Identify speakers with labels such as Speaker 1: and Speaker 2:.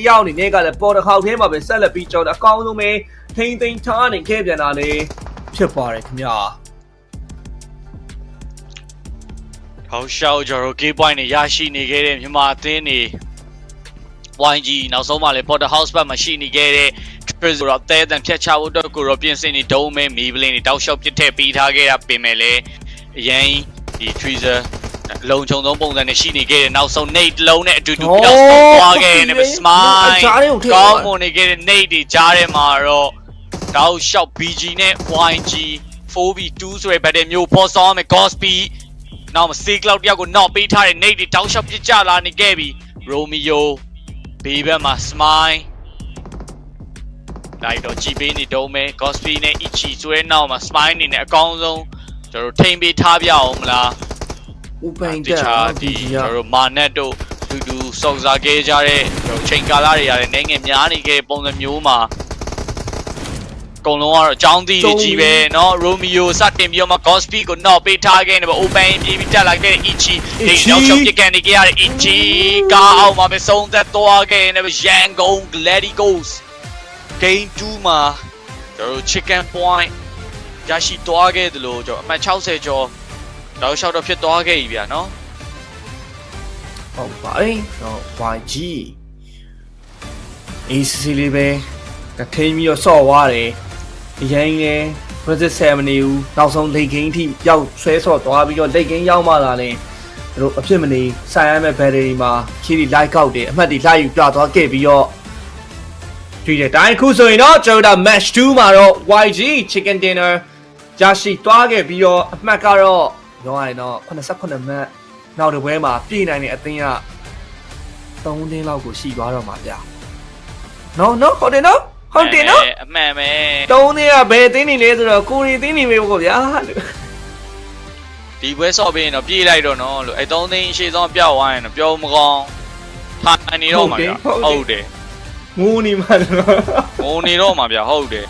Speaker 1: ရောက်နေတဲ့ကလည်းပေါ်တစ်ခေါက်ထဲမှာပဲဆက်လက်ပြီးကြောက်အကောင်းဆုံးပဲထိန်းသိမ်းထားနေခဲ့ပြန်တာလေဖြစ်ပါတယ်ခင်ဗျာ
Speaker 2: 好笑就係幾ပိုင်းနေရရှိနေခဲ့တဲ့မြန်မာအသင်းတွေ YG နောက်ဆုံးမှလည်း Porterhouse ဘက်မှာရှိနေခဲ့တဲ့ Triz တော့တဲတန်ဖြတ်ချဖို့အတွက်ကိုတော့ပြင်ဆင်နေဒုံးမဲမီပလင်းတွေတောက်လျှောက်ပစ်ထည့်ပေးထားခဲ့တာပင်မဲ့လည်းအရင်ဒီ Triz လုံခြုံသုံးပုံစံနဲ့ရှိနေခဲ့တဲ့နောက်ဆုံး Nate လုံးနဲ့အတူတူပြောင်းသွားခဲ့တဲ့ Smile ကောင်းမွန်နေခဲ့တဲ့ Nate တွေကြားထဲမှာတော့တောက်လျှောက် BG နဲ့ YG 4v2 ဆိုတဲ့ battle မျိုးပေါ်ဆောင်ရမယ် Gospyနောက်မှာ C Cloud တယောက်ကို knock ပေးထားတဲ့ Nate တွေတောက်လျှောက်ပြစ်ကျလာနေခဲ့ပြီ Romeo ဘေးဘက်မှာ Smile လိုက်တော့ကြည်ပေးနေတော့မယ် Gospy နဲ့ Ichi ဆိုတဲ့နောက်မှာ Smile အနေနဲ့အကောင်းဆုံးကျွန်တော်ထိမ့်ပေးထားပြအောင်မလား
Speaker 1: ဥပိန်တက်
Speaker 2: ဒီကျွန်တော်မာနက်တို့တူစုံစားခဲ့ကြတဲ့ကျွန်တော်ချိန်ကာလတွေရတယ်နိုင်ငံများနေခဲ့ပုံစံမျိုးမှာအကုန်လုံးကတော့အကြောင်းသီးကြီးပဲเนาะ Romeo စတင်ပြီးတော့မှ Gospy ကို knock ပေးထားခဲ့တယ်ပေါ့ open ပြေးပြီးတက်လာခဲ့တဲ့ Ichi ဒီနောက်ချုပ်ပြကန်နေကြရတဲ့ Ichi ကားအောင်မှာပဲဆုံးသက်သွားခဲ့တယ် Yangon Glady Goals Game 2မှာကျွန်တော် Chicken Point ရရှိသွားခဲ့တယ်လို့ကျွန်တော်အမှတ်60ကျော်တောက်လျှောက်တော့ဖြစ်သွားခဲ့ပြီဗျာเนาะ
Speaker 1: ဟုတ်ပါတယ်တော့ YG ACC လေးပဲတထိန်ပြီးတော့ဆော့သွားတယ်အရင်လဲ Brazil 7နေဦးနောက်ဆုံးလိတ်ကင်းအထိရောက်ဆွဲဆော့သွားပြီးတော့လိတ်ကင်းရောက်မှလာလဲတို့အဖြစ်မနေဆိုင်ရမယ့်ဘက်တွေမှာခီးဒီ like out တယ်အမှတ်တွေလိုက်ယူပြသွားခဲ့ပြီးတော့ဒီတဲ့တိုင်းခုဆိုရင်တော့ကျွန်တော်တို့ match 2မှာတော့ YG Chicken Dinner ရရှိသွားခဲ့ပြီးတော့အမှတ်ကတော့ပြောရရင်တော့89မှတ်နောက်တစ်ပွဲမှာပြည်နိုင်တဲ့အသင်းက3သင်းလောက်ကိုရှိသွားတော့မှာဗျာနော်ဟုတ်တယ်နော်ဟုတ်တယ်နော်
Speaker 2: အမှန်ပဲ
Speaker 1: 3သင်းကဘယ်သင်းနေလဲဆိုတော့ကိုရီသင်းနေပဲပေါ့ဗျာ
Speaker 2: ဒီပွဲဆော့ပြီးရင်တော့ပြေးလိုက်တော့နော်လို့အဲ3သင်းအရှိဆုံးပြောက်သွားရင်တော့ပြောမကောင်းထိုင်နေတော့မှာဗျာဟုတ်တယ်
Speaker 1: ငိုနေမှာ
Speaker 2: ငိုနေတော့မှာဗျာဟုတ်တယ်